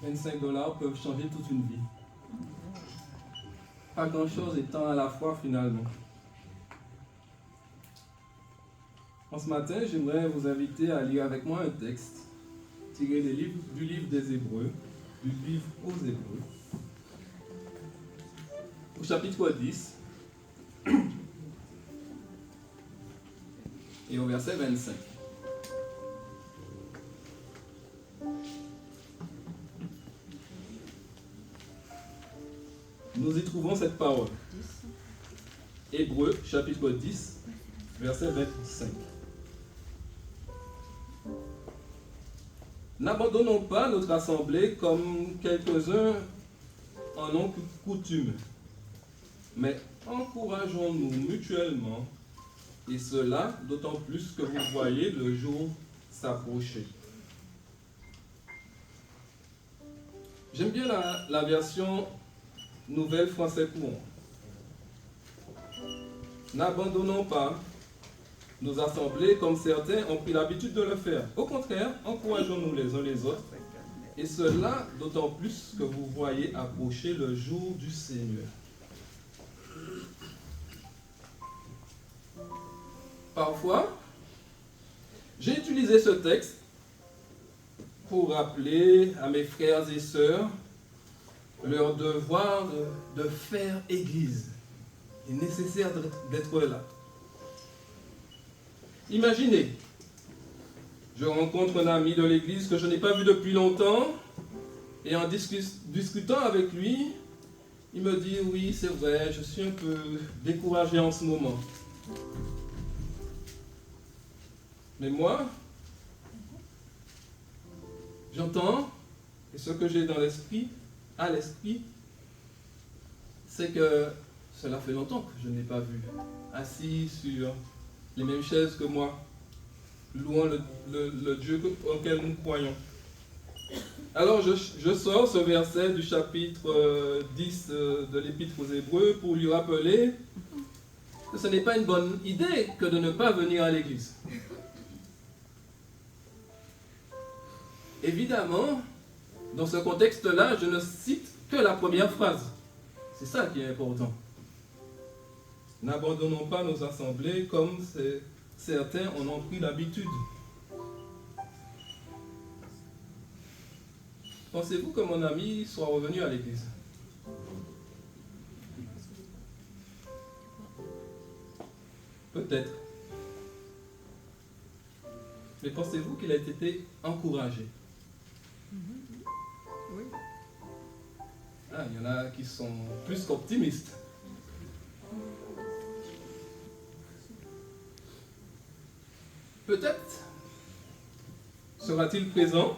$25 peuvent changer toute une vie. Pas grand-chose étant à la fois finalement. En ce matin, j'aimerais vous inviter à lire avec moi un texte tiré du livre des Hébreux, du livre aux Hébreux, au chapitre 10 et au verset 25. Nous y trouvons cette parole. Hébreux, chapitre 10, verset 25. N'abandonnons pas notre assemblée comme quelques-uns en ont coutume, mais encourageons-nous mutuellement, et cela d'autant plus que vous voyez le jour s'approcher. J'aime bien la version Nouvelle Français courant. N'abandonnons pas nos assemblées comme certains ont pris l'habitude de le faire. Au contraire, encourageons-nous les uns les autres, et cela d'autant plus que vous voyez approcher le jour du Seigneur. Parfois, j'ai utilisé ce texte pour rappeler à mes frères et sœurs leur devoir de faire église. Il est nécessaire d'être là. Imaginez, je rencontre un ami de l'église que je n'ai pas vu depuis longtemps, et en discutant avec lui, il me dit: oui, c'est vrai, je suis un peu découragé en ce moment. Mais moi, j'entends, et ce que j'ai à l'esprit, c'est que cela fait longtemps que je n'ai pas vu, assis sur les mêmes chaises que moi, louant le Dieu auquel nous croyons. Alors je sors ce verset du chapitre 10 de l'Épître aux Hébreux pour lui rappeler que ce n'est pas une bonne idée que de ne pas venir à l'église. Évidemment, dans ce contexte-là, je ne cite que la première phrase. C'est ça qui est important. N'abandonnons pas nos assemblées comme certains en ont pris l'habitude. Pensez-vous que mon ami soit revenu à l'église? Peut-être. Mais pensez-vous qu'il a été encouragé? Oui. Ah, il y en a qui sont plus qu'optimistes. Peut-être sera-t-il présent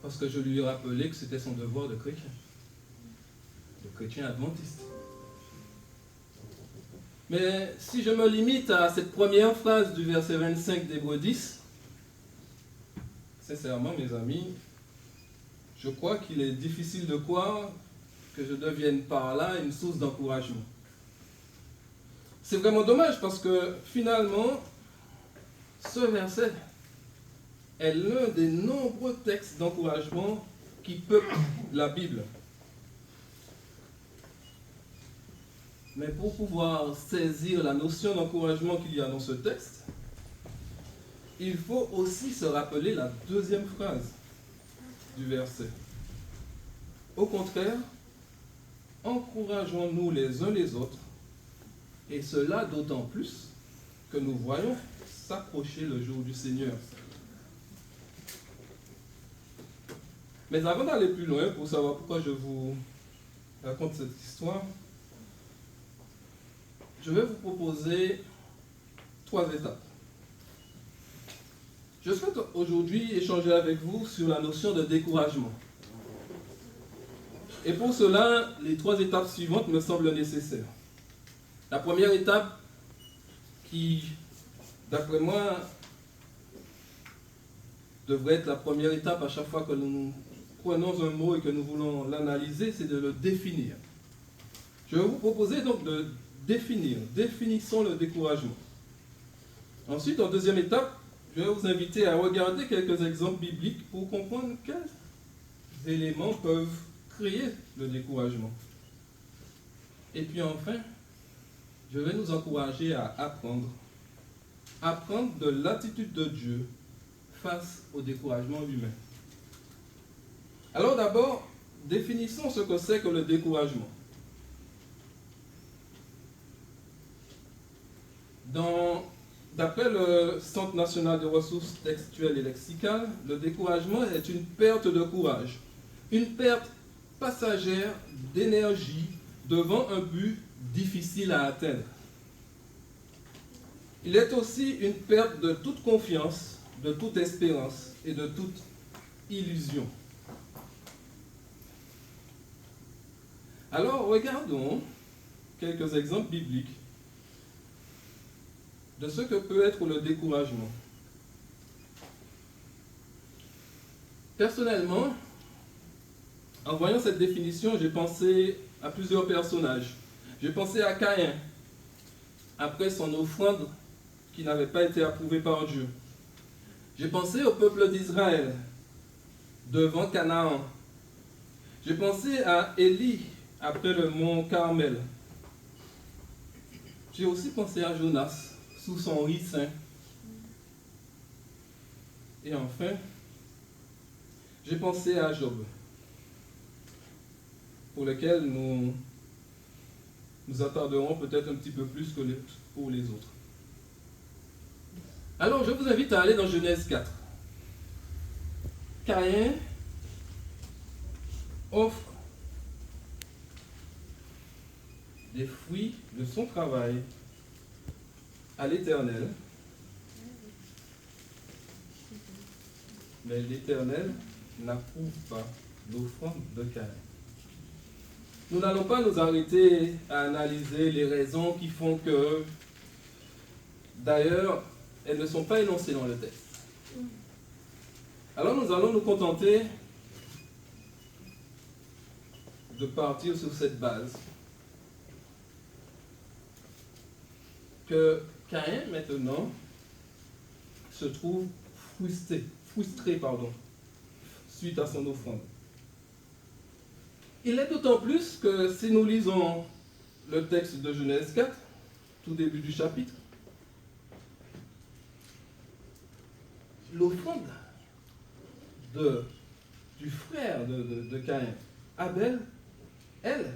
parce que je lui ai rappelé que c'était son devoir de chrétien adventiste. Mais si je me limite à cette première phrase du verset 25 d'Hébreux 10, sincèrement, mes amis, je crois qu'il est difficile de croire que je devienne par là une source d'encouragement. C'est vraiment dommage parce que finalement, ce verset est l'un des nombreux textes d'encouragement qui peuplent la Bible. Mais pour pouvoir saisir la notion d'encouragement qu'il y a dans ce texte, il faut aussi se rappeler la deuxième phrase du verset. Au contraire, encourageons-nous les uns les autres, et cela d'autant plus que nous voyons s'approcher le jour du Seigneur. Mais avant d'aller plus loin, pour savoir pourquoi je vous raconte cette histoire, je vais vous proposer 3 étapes. Je souhaite aujourd'hui échanger avec vous sur la notion de découragement. Et pour cela, les 3 étapes suivantes me semblent nécessaires. La première étape, qui, d'après moi, devrait être la première étape à chaque fois que nous prenons un mot et que nous voulons l'analyser, c'est de le définir. Je vais vous proposer donc de définissons le découragement. Ensuite, en deuxième étape, je vais vous inviter à regarder quelques exemples bibliques pour comprendre éléments peuvent créer le découragement. Et puis enfin, je vais nous encourager à apprendre de l'attitude de Dieu face au découragement humain. Alors d'abord, définissons ce que c'est que le découragement. D'après le Centre national de ressources textuelles et lexicales, le découragement est une perte de courage, une perte passagère d'énergie devant un but difficile à atteindre. Il est aussi une perte de toute confiance, de toute espérance et de toute illusion. Alors, regardons quelques exemples bibliques de ce que peut être le découragement. Personnellement, en voyant cette définition, j'ai pensé à plusieurs personnages. J'ai pensé à Caïn, après son offrande qui n'avait pas été approuvée par Dieu. J'ai pensé au peuple d'Israël, devant Canaan. J'ai pensé à Élie, après le mont Carmel. J'ai aussi pensé à Jonas, sous son ricin. Et enfin, j'ai pensé à Job, pour lequel nous attarderons peut-être un petit peu plus que pour les autres. Alors, je vous invite à aller dans Genèse 4. Caïn offre des fruits de son travail à l'Éternel. Mais l'Éternel n'approuve pas l'offrande de Caïn. Nous n'allons pas nous arrêter à analyser les raisons qui font que, d'ailleurs, elles ne sont pas énoncées dans le texte. Alors nous allons nous contenter de partir sur cette base. Que Caïn, maintenant, se trouve frustré, suite à son offrande. Il est d'autant plus que si nous lisons le texte de Genèse 4, tout début du chapitre, l'offrande du frère de Caïn, Abel, elle,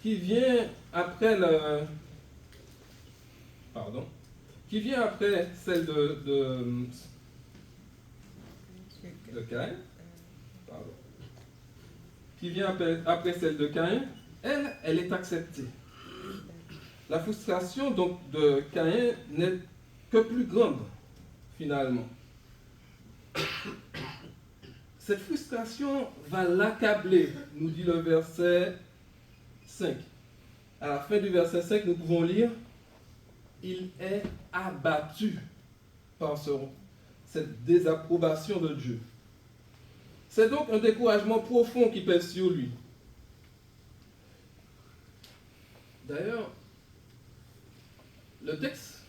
qui vient après celle de Caïn, qui vient après celle de Caïn, elle est acceptée. La frustration donc de Caïn n'est que plus grande, finalement. Cette frustration va l'accabler, nous dit le verset 5. À la fin du verset 5, nous pouvons lire « Il est abattu par cette désapprobation de Dieu ». C'est donc un découragement profond qui pèse sur lui. D'ailleurs, le texte,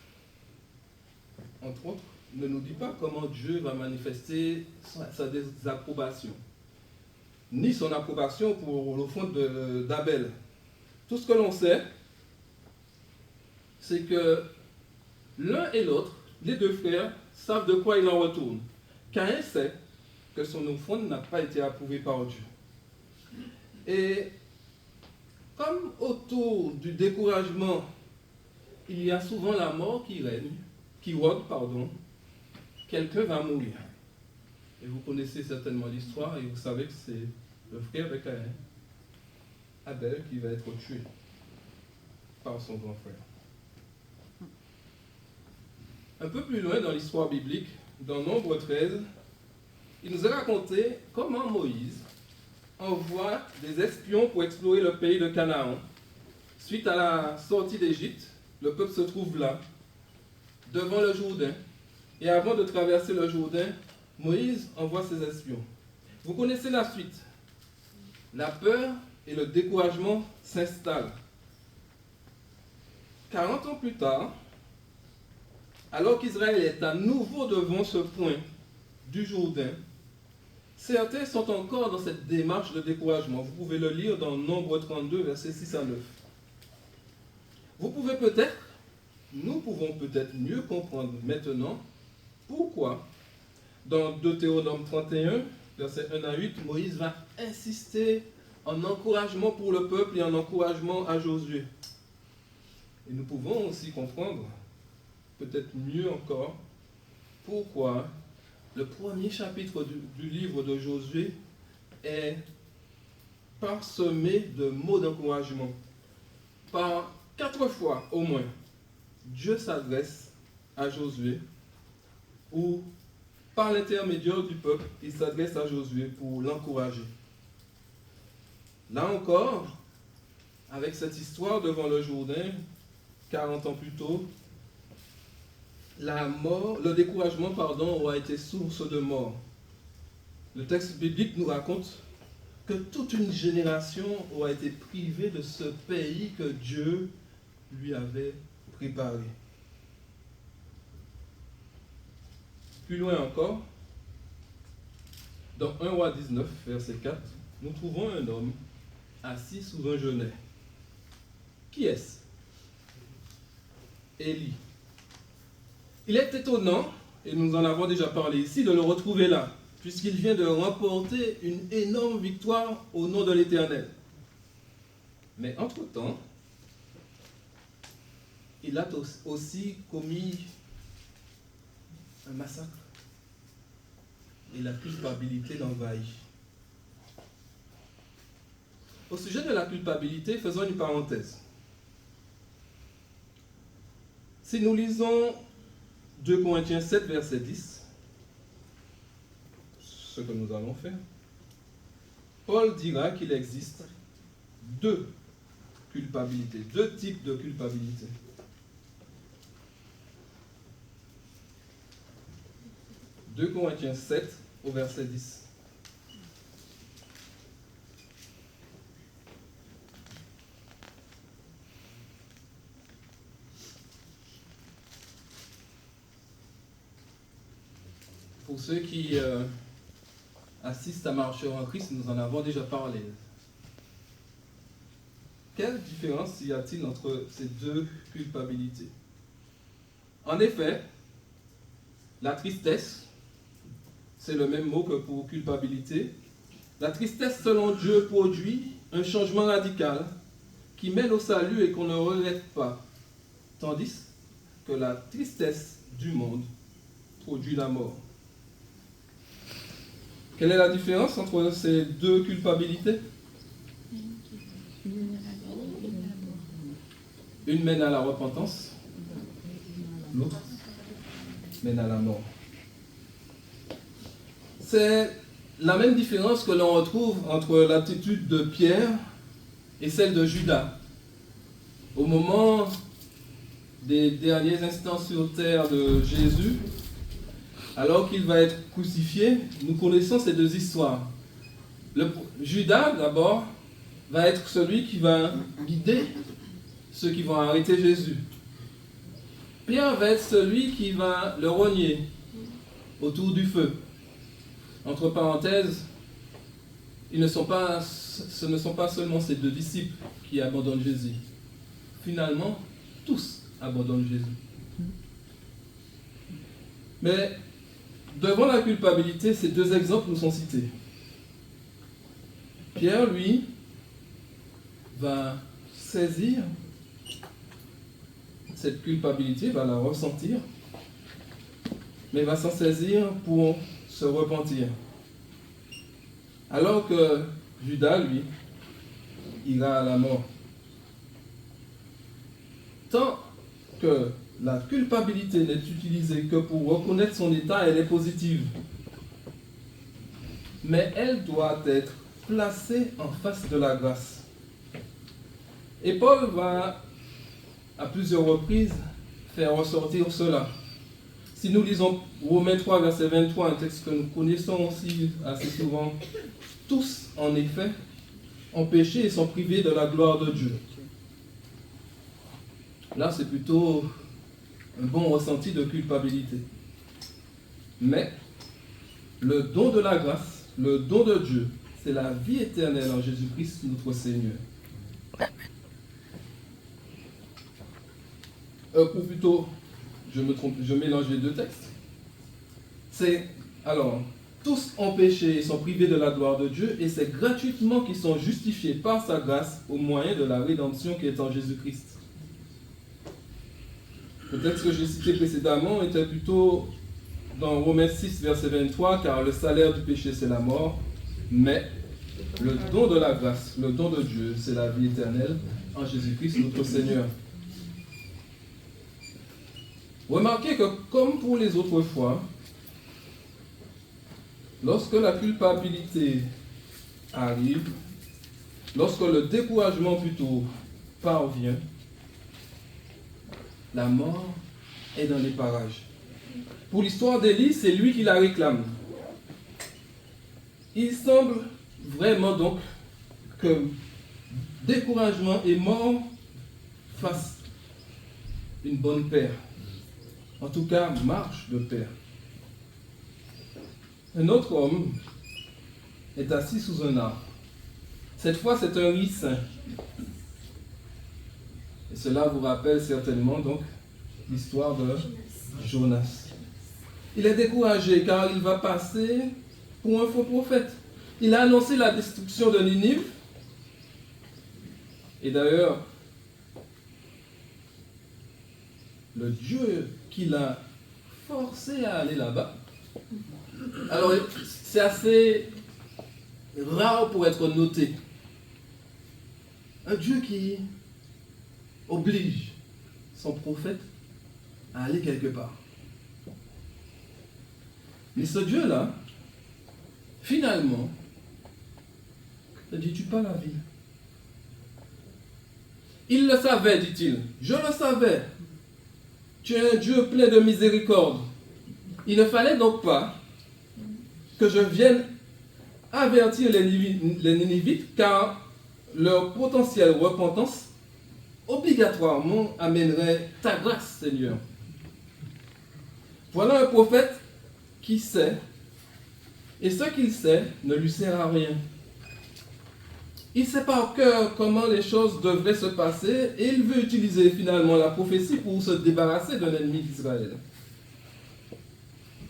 entre autres, ne nous dit pas comment Dieu va manifester sa désapprobation, ni son approbation pour l'offrande d'Abel. Tout ce que l'on sait, c'est que l'un et l'autre, les deux frères, savent de quoi il en retourne. Caïn sait que son offrande n'a pas été approuvée par Dieu. Et comme autour du découragement, il y a souvent la mort qui rôde, quelqu'un va mourir. Et vous connaissez certainement l'histoire et vous savez que c'est le frère de Caïn, Abel, qui va être tué par son grand frère. Un peu plus loin dans l'histoire biblique, dans Nombre 13, il nous est raconté comment Moïse envoie des espions pour explorer le pays de Canaan. Suite à la sortie d'Égypte, le peuple se trouve là, devant le Jourdain. Et avant de traverser le Jourdain, Moïse envoie ses espions. Vous connaissez la suite. La peur et le découragement s'installent. 40 ans plus tard, alors qu'Israël est à nouveau devant ce point du Jourdain, Certains sont encore dans cette démarche de découragement. Vous pouvez le lire dans Nombre 32, versets 6 à 9. Vous pouvez peut-être, nous pouvons peut-être mieux comprendre maintenant pourquoi, dans Deutéronome 31, versets 1 à 8, Moïse va insister en encouragement pour le peuple et en encouragement à Josué. Et nous pouvons aussi comprendre, peut-être mieux encore, pourquoi le premier chapitre du livre de Josué est parsemé de mots d'encouragement. Par 4 fois au moins, Dieu s'adresse à Josué, ou par l'intermédiaire du peuple, il s'adresse à Josué pour l'encourager. Là encore, avec cette histoire devant le Jourdain, 40 ans plus tôt, le découragement, aura été source de mort. Le texte biblique nous raconte que toute une génération aura été privée de ce pays que Dieu lui avait préparé. Plus loin encore, dans 1 Roi 19, verset 4, nous trouvons un homme assis sous un genêt. Qui est-ce? Élie. Il est étonnant, et nous en avons déjà parlé ici, de le retrouver là, puisqu'il vient de remporter une énorme victoire au nom de l'Éternel. Mais entre-temps, il a aussi commis un massacre. Et la culpabilité l'envahit. Au sujet de la culpabilité, faisons une parenthèse. Si nous lisons 2 Corinthiens 7, verset 10, ce que nous allons faire, Paul dira qu'il existe 2 culpabilités, 2 types de culpabilité. « 2 Corinthiens 7, au verset 10. Pour ceux qui assistent à Marcher en Christ, nous en avons déjà parlé. Quelle différence y a-t-il entre ces 2 culpabilités? En effet, la tristesse, c'est le même mot que pour culpabilité. La tristesse selon Dieu produit un changement radical qui mène au salut et qu'on ne regrette pas, tandis que la tristesse du monde produit la mort. Quelle est la différence entre ces 2 culpabilités? Une mène à la repentance, l'autre mène à la mort. C'est la même différence que l'on retrouve entre l'attitude de Pierre et celle de Judas. Au moment des derniers instants sur terre de Jésus, alors qu'il va être crucifié, nous connaissons ces 2 histoires. Judas, d'abord, va être celui qui va guider ceux qui vont arrêter Jésus. Pierre va être celui qui va le renier autour du feu. Entre parenthèses, ce ne sont pas seulement ces 2 disciples qui abandonnent Jésus. Finalement, tous abandonnent Jésus. Mais devant la culpabilité, ces 2 exemples nous sont cités. Pierre, lui, va saisir cette culpabilité, va la ressentir, mais va s'en saisir pour se repentir. Alors que Judas, lui, ira à la mort. Tant que la culpabilité n'est utilisée que pour reconnaître son état, elle est positive. Mais elle doit être placée en face de la grâce. Et Paul va, à plusieurs reprises, faire ressortir cela. Si nous lisons Romains 3, verset 23, un texte que nous connaissons aussi assez souvent, tous, en effet, ont péché et sont privés de la gloire de Dieu. Là, c'est plutôt un bon ressenti de culpabilité. Mais le don de la grâce le don de Dieu, c'est la vie éternelle en Jésus-Christ notre Seigneur. Ou plutôt, je me trompe, je mélange les deux textes. Alors, tous ont péché et sont privés de la gloire de Dieu, et c'est gratuitement qu'ils sont justifiés par sa grâce au moyen de la rédemption qui est en Jésus-Christ. Le texte que j'ai cité précédemment était plutôt dans Romains 6, verset 23, car le salaire du péché, c'est la mort, mais le don de la grâce, le don de Dieu, c'est la vie éternelle en Jésus-Christ notre Seigneur. Remarquez que, comme pour les autres fois, lorsque la culpabilité arrive, lorsque le découragement plutôt parvient, la mort est dans les parages. Pour l'histoire d'Élie, c'est lui qui la réclame. Il semble vraiment donc que découragement et mort fassent une bonne paire. En tout cas, marche de pair. Un autre homme est assis sous un arbre. Cette fois, c'est un ricin. Et cela vous rappelle certainement donc l'histoire de Jonas. Il est découragé car il va passer pour un faux prophète. Il a annoncé la destruction de Ninive. Et d'ailleurs, le Dieu qui l'a forcé à aller là-bas. Alors, c'est assez rare pour être noté. Un Dieu qui oblige son prophète à aller quelque part. Mais ce Dieu-là, finalement, ne dis-tu pas la vie? Il le savait, dit-il. Je le savais. Tu es un Dieu plein de miséricorde. Il ne fallait donc pas que je vienne avertir les Ninivites, car leur potentielle repentance obligatoirement amènerait ta grâce, Seigneur. Voilà un prophète qui sait, et ce qu'il sait ne lui sert à rien. Il sait par cœur comment les choses devraient se passer, et il veut utiliser finalement la prophétie pour se débarrasser d'un ennemi d'Israël.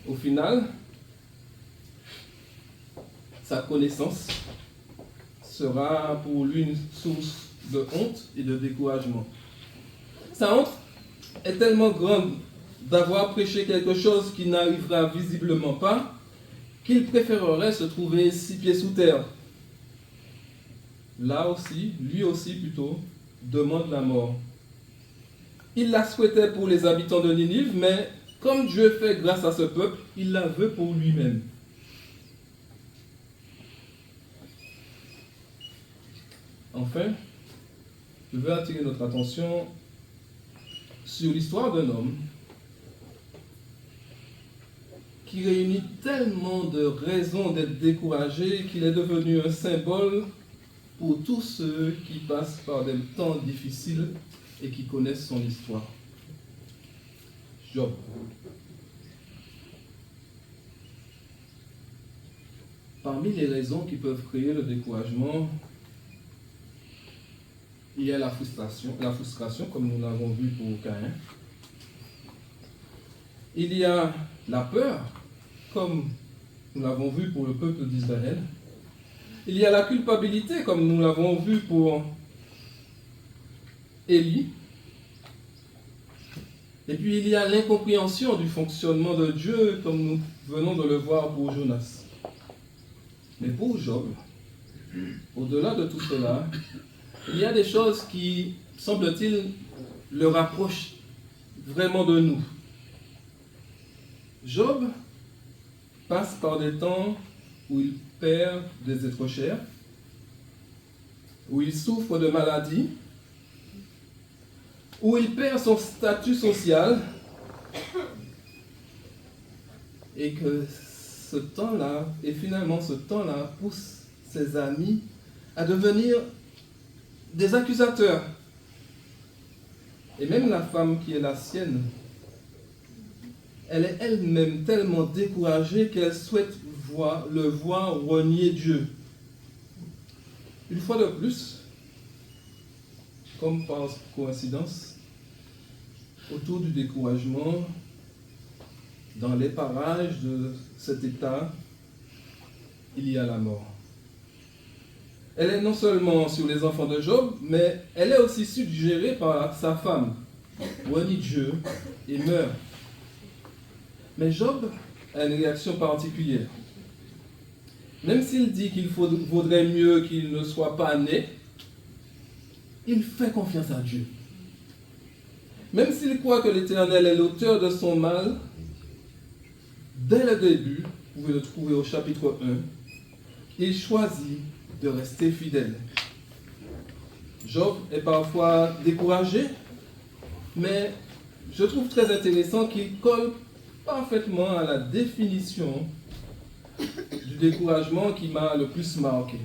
Au final, sa connaissance sera pour lui une source de honte et de découragement. Sa honte est tellement grande d'avoir prêché quelque chose qui n'arrivera visiblement pas, qu'il préférerait se trouver 6 pieds sous terre. Là aussi, lui aussi plutôt, demande la mort. Il la souhaitait pour les habitants de Ninive, mais comme Dieu fait grâce à ce peuple, il la veut pour lui-même. Enfin, je veux attirer notre attention sur l'histoire d'un homme qui réunit tellement de raisons d'être découragé qu'il est devenu un symbole pour tous ceux qui passent par des temps difficiles et qui connaissent son histoire. Job. Parmi les raisons qui peuvent créer le découragement, il y a la frustration comme nous l'avons vu pour Caïn. Il y a la peur, comme nous l'avons vu pour le peuple d'Israël. Il y a la culpabilité, comme nous l'avons vu pour Élie. Et puis il y a l'incompréhension du fonctionnement de Dieu, comme nous venons de le voir pour Jonas. Mais pour Job, au-delà de tout cela, il y a des choses qui, semble-t-il, le rapprochent vraiment de nous. Job passe par des temps où il perd des êtres chers, où il souffre de maladies, où il perd son statut social, et que ce temps-là, et finalement ce temps-là, pousse ses amis à devenir des accusateurs. Et même la femme qui est la sienne, elle est elle-même tellement découragée qu'elle souhaite le voient renier Dieu. Une fois de plus, comme par coïncidence, autour du découragement, dans les parages de cet état, il y a la mort. Elle est non seulement sur les enfants de Job, mais elle est aussi suggérée par sa femme, renie Dieu et meurt. Mais Job a une réaction particulière. Même s'il dit qu'il vaudrait mieux qu'il ne soit pas né, il fait confiance à Dieu. Même s'il croit que l'Éternel est l'auteur de son mal, dès le début, vous pouvez le trouver au chapitre 1, il choisit de rester fidèle. Job est parfois découragé, mais je trouve très intéressant qu'il colle parfaitement à la définition du découragement qui m'a le plus marqué.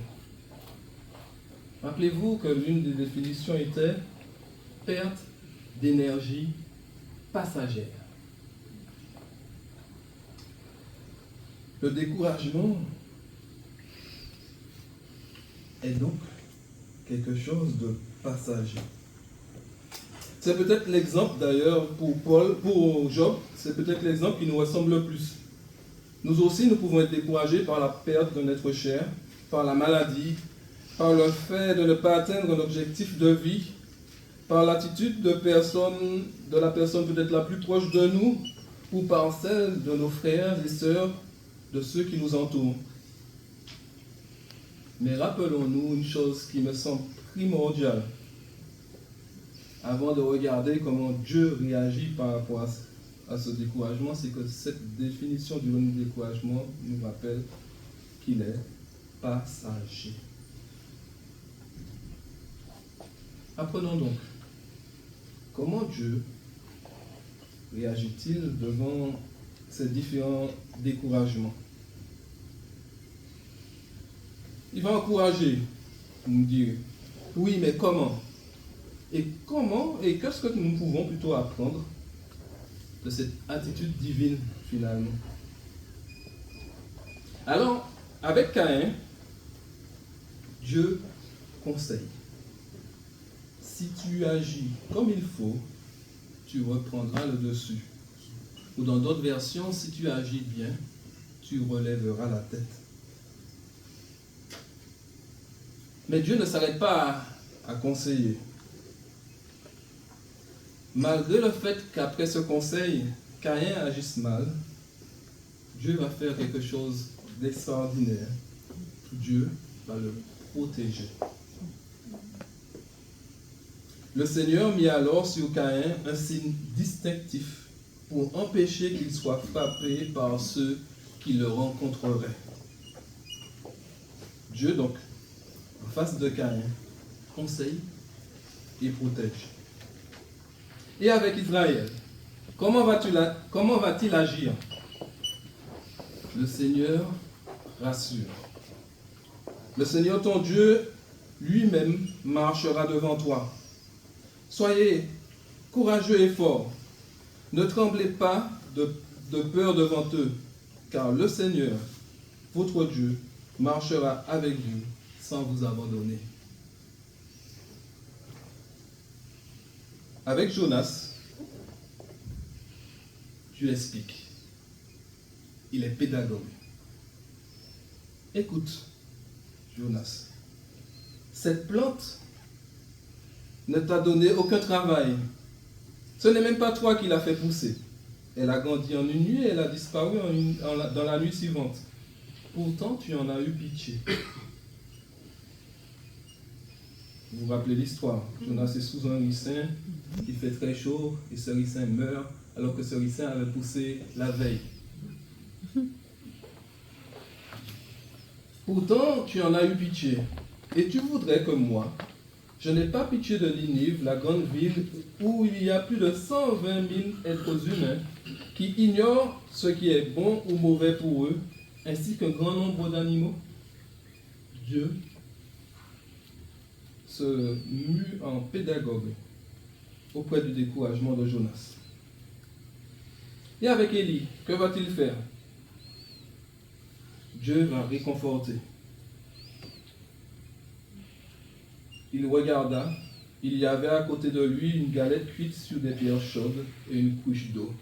Rappelez-vous que l'une des définitions était perte d'énergie passagère. Le découragement est donc quelque chose de passager. C'est peut-être l'exemple d'ailleurs pour Job, c'est peut-être l'exemple qui nous ressemble le plus. Nous aussi, nous pouvons être découragés par la perte d'un être cher, par la maladie, par le fait de ne pas atteindre un objectif de vie, par l'attitude de la personne peut-être la plus proche de nous, ou par celle de nos frères et sœurs, de ceux qui nous entourent. Mais rappelons-nous une chose qui me semble primordiale, avant de regarder comment Dieu réagit par rapport à ce découragement, c'est que cette définition du découragement nous rappelle qu'il est passager. Apprenons donc, comment Dieu réagit-il devant ces différents découragements? Il va encourager, vous me direz, oui, mais comment? Et qu'est-ce que nous pouvons plutôt apprendre de cette attitude divine, finalement? Alors, avec Caïn, Dieu conseille. Si tu agis comme il faut, tu reprendras le dessus. Ou dans d'autres versions, si tu agis bien, tu relèveras la tête. Mais Dieu ne s'arrête pas à conseiller. Malgré le fait qu'après ce conseil, Caïn agisse mal, Dieu va faire quelque chose d'extraordinaire. Dieu va le protéger. Le Seigneur mit alors sur Caïn un signe distinctif pour empêcher qu'il soit frappé par ceux qui le rencontreraient. Dieu donc, en face de Caïn, conseille et protège. Et avec Israël, comment va-t-il agir? Le Seigneur rassure. Le Seigneur ton Dieu lui-même marchera devant toi. Soyez courageux et forts. Ne tremblez pas de peur devant eux, car le Seigneur, votre Dieu, marchera avec vous sans vous abandonner. Avec Jonas, Dieu explique. Il est pédagogue. Écoute, Jonas, cette plante ne t'a donné aucun travail. Ce n'est même pas toi qui l'as fait pousser. Elle a grandi en une nuit et elle a disparu dans la nuit suivante. Pourtant, tu en as eu pitié. Vous vous rappelez l'histoire. Jonas est sous un ricin, il fait très chaud et ce ricin meurt alors que ce ricin avait poussé la veille. Pourtant, tu en as eu pitié. Et tu voudrais que moi, je n'ai pas pitié de Ninive, la grande ville où il y a plus de 120 000 êtres humains qui ignorent ce qui est bon ou mauvais pour eux, ainsi qu'un grand nombre d'animaux. Dieu se mue en pédagogue auprès du découragement de Jonas. Et avec Élie, que va-t-il faire? Dieu va réconforter. Il regarda, il y avait à côté de lui une galette cuite sur des pierres chaudes et une couche d'eau.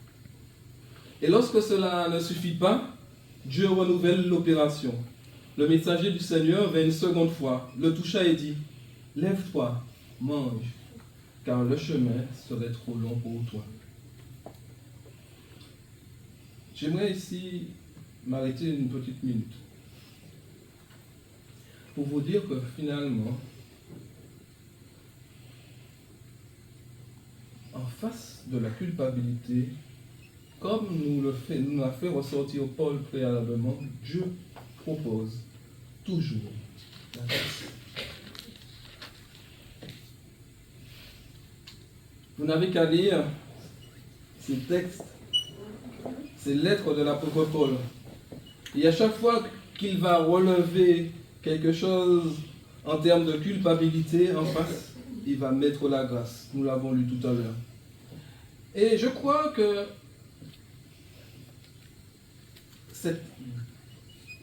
Et lorsque cela ne suffit pas, Dieu renouvelle l'opération. Le messager du Seigneur vint une seconde fois, le toucha et dit, « Lève-toi, mange, car le chemin serait trop long pour toi. » J'aimerais ici m'arrêter une petite minute pour vous dire que finalement, en face de la culpabilité, comme nous l'a fait ressortir Paul préalablement, Dieu propose toujours la grâce. Vous n'avez qu'à lire ces textes, ces lettres de l'apôtre Paul. Et à chaque fois qu'il va relever quelque chose en termes de culpabilité en face, il va mettre la grâce. Nous l'avons lu tout à l'heure. Et je crois que cette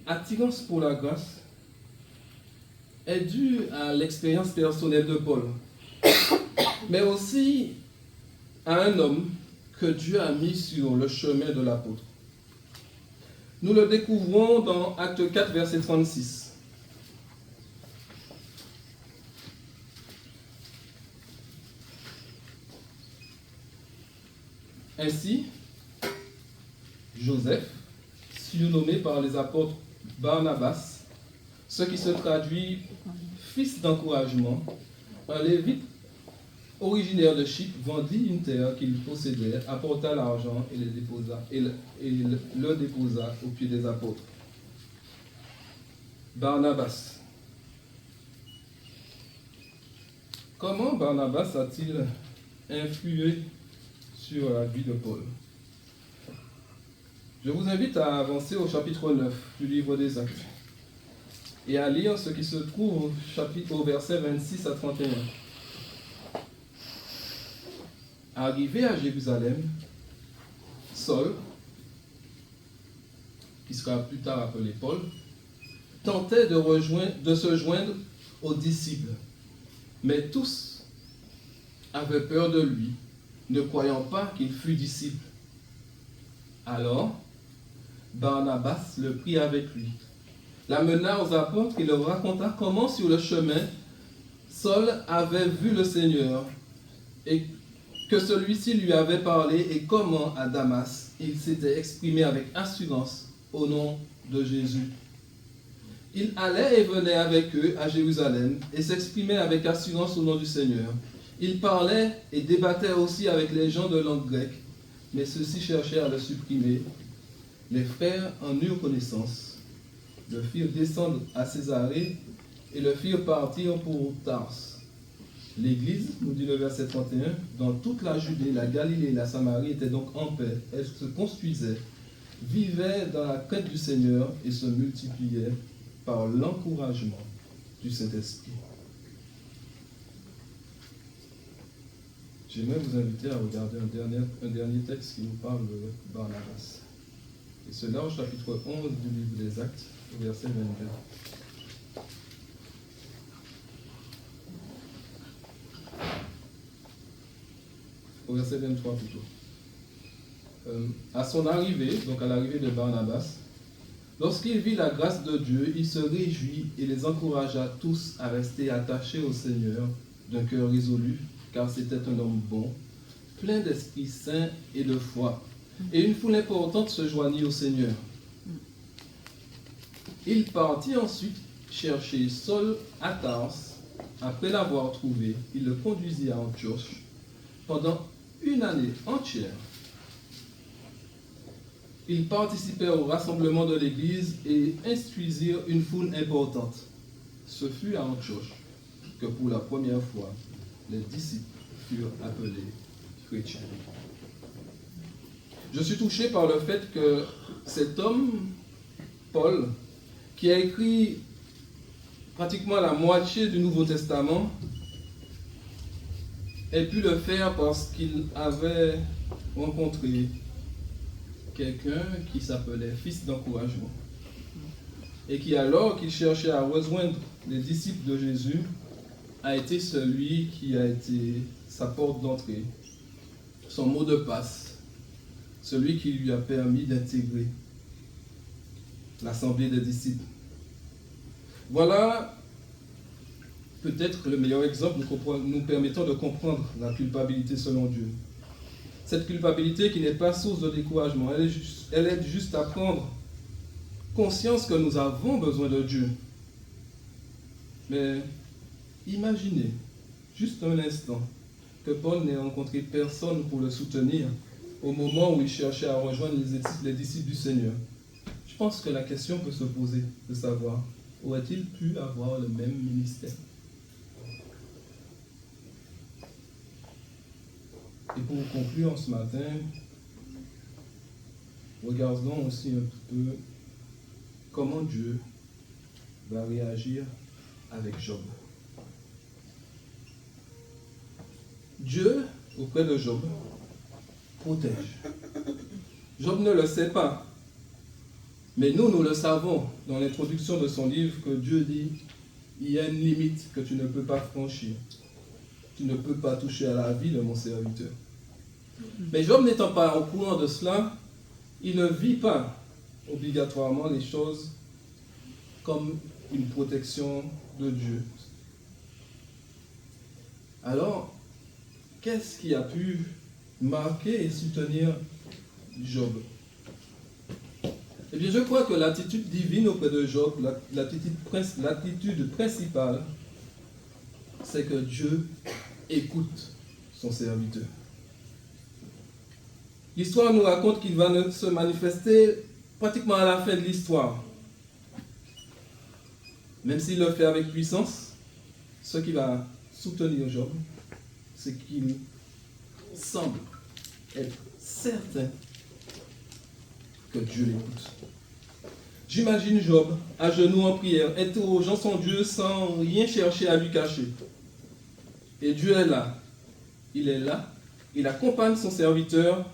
attirance pour la grâce est due à l'expérience personnelle de Paul, mais aussi à un homme que Dieu a mis sur le chemin de l'apôtre. Nous le découvrons dans Acte 4, verset 36. Ainsi, Joseph, surnommé par les apôtres Barnabas, ce qui se traduit fils d'encouragement, un lévite originaire de Chypre vendit une terre qu'il possédait, apporta l'argent et le déposa aux pieds des apôtres. Barnabas. Comment Barnabas a-t-il influé sur la vie de Paul? Je vous invite à avancer au chapitre 9 du livre des Actes et à lire ce qui se trouve au verset 26 à 31. Arrivé à Jérusalem, Saul, qui sera plus tard appelé Paul, tentait de se joindre aux disciples, mais tous avaient peur de lui, ne croyant pas qu'il fût disciple. Alors, Barnabas le prit avec lui, l'amena aux apôtres et leur raconta comment sur le chemin, Saul avait vu le Seigneur et que celui-ci lui avait parlé et comment à Damas il s'était exprimé avec assurance au nom de Jésus. Il allait et venait avec eux à Jérusalem et s'exprimait avec assurance au nom du Seigneur. Il parlait et débattait aussi avec les gens de langue grecque, mais ceux-ci cherchaient à le supprimer. Les frères en eurent connaissance, le firent descendre à Césarée et le firent partir pour Tars. L'Église, nous dit le verset 31, dans toute la Judée, la Galilée et la Samarie étaient donc en paix. Elle se construisait, vivait dans la crainte du Seigneur et se multipliait par l'encouragement du Saint-Esprit. J'aimerais vous inviter à regarder un dernier texte qui nous parle de Barnabas. Et cela au chapitre 11 du livre des Actes, au verset 22. Au verset 23 plutôt. À son arrivée, donc à l'arrivée de Barnabas, lorsqu'il vit la grâce de Dieu, il se réjouit et les encouragea tous à rester attachés au Seigneur d'un cœur résolu, car c'était un homme bon, plein d'Esprit Saint et de foi. Et une foule importante se joignit au Seigneur. Il partit ensuite chercher Saul à Tars. Après l'avoir trouvé, il le conduisit à Antioche pendant une année entière. Ils participèrent au rassemblement de l'Église et instruisirent une foule importante. Ce fut à Antioche que pour la première fois, les disciples furent appelés chrétiens. Je suis touché par le fait que cet homme, Paul, qui a écrit pratiquement la moitié du Nouveau Testament, ait pu le faire parce qu'il avait rencontré quelqu'un qui s'appelait fils d'encouragement. et qui, alors qu'il cherchait à rejoindre les disciples de Jésus, a été celui qui a été sa porte d'entrée, son mot de passe, celui qui lui a permis d'intégrer l'assemblée des disciples. Voilà peut-être le meilleur exemple nous permettant de comprendre la culpabilité selon Dieu. Cette culpabilité qui n'est pas source de découragement, elle aide juste à prendre conscience que nous avons besoin de Dieu. Mais imaginez, juste un instant, que Paul n'ait rencontré personne pour le soutenir au moment où il cherchait à rejoindre les disciples du Seigneur. Je pense que la question peut se poser de savoir, aurait-il pu avoir le même ministère? Et pour conclure ce matin, regardons aussi un peu comment Dieu va réagir avec Job. Dieu, auprès de Job, protège. Job ne le sait pas, mais nous le savons dans l'introduction de son livre que Dieu dit, il y a une limite que tu ne peux pas franchir. Tu ne peux pas toucher à la vie de mon serviteur. Mais Job n'étant pas au courant de cela, il ne vit pas obligatoirement les choses comme une protection de Dieu. Alors, qu'est-ce qui a pu marquer et soutenir Job? Eh bien, je crois que l'attitude divine auprès de Job, l'attitude principale, c'est que Dieu écoute son serviteur. L'histoire nous raconte qu'il va se manifester pratiquement à la fin de l'histoire. Même s'il le fait avec puissance, ce qui va soutenir Job, c'est qu'il semble être certain que Dieu l'écoute. J'imagine Job à genoux en prière, interrogeant son Dieu sans rien chercher à lui cacher. Et Dieu est là. Il accompagne son serviteur,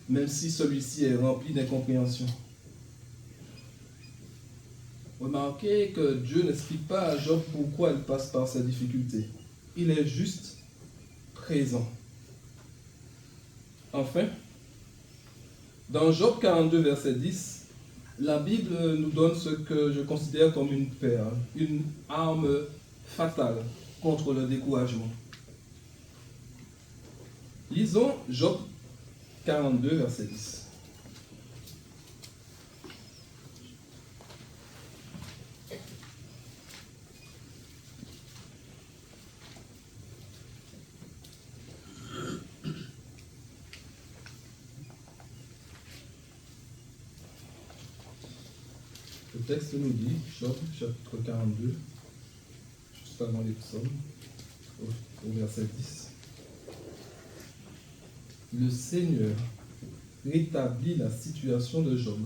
même si celui-ci est rempli d'incompréhension. Remarquez que Dieu n'explique pas à Job pourquoi il passe par ces difficultés. Il est juste présent. Enfin, dans Job 42, verset 10, la Bible nous donne ce que je considère comme une perle, une arme fatale contre le découragement. Lisons Job 42, verset 10. Le texte nous dit, Job chapitre 42, juste avant les psaumes, au verset 10. Le Seigneur rétablit la situation de Job.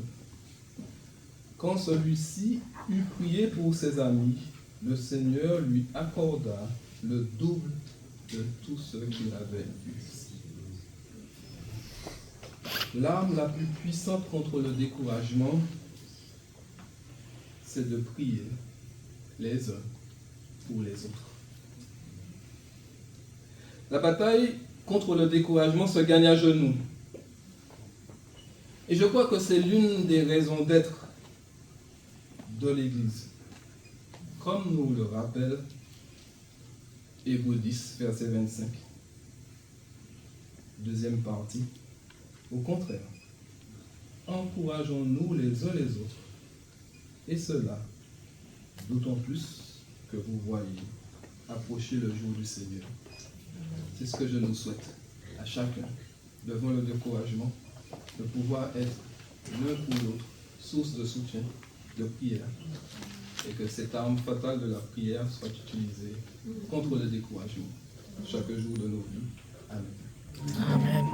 Quand celui-ci eut prié pour ses amis, le Seigneur lui accorda le double de tout ce qu'il avait eu. L'arme la plus puissante contre le découragement, c'est de prier les uns pour les autres. La bataille contre le découragement se gagne à genoux. Et je crois que c'est l'une des raisons d'être de l'Église. Comme nous le rappelle Hébreux 10, verset 25. Deuxième partie. Au contraire, encourageons-nous les uns les autres. Et cela, d'autant plus que vous voyez approcher le jour du Seigneur. C'est ce que je nous souhaite à chacun, devant le découragement, de pouvoir être l'un pour l'autre source de soutien, de prière, et que cette arme fatale de la prière soit utilisée contre le découragement chaque jour de nos vies. Amen. Amen.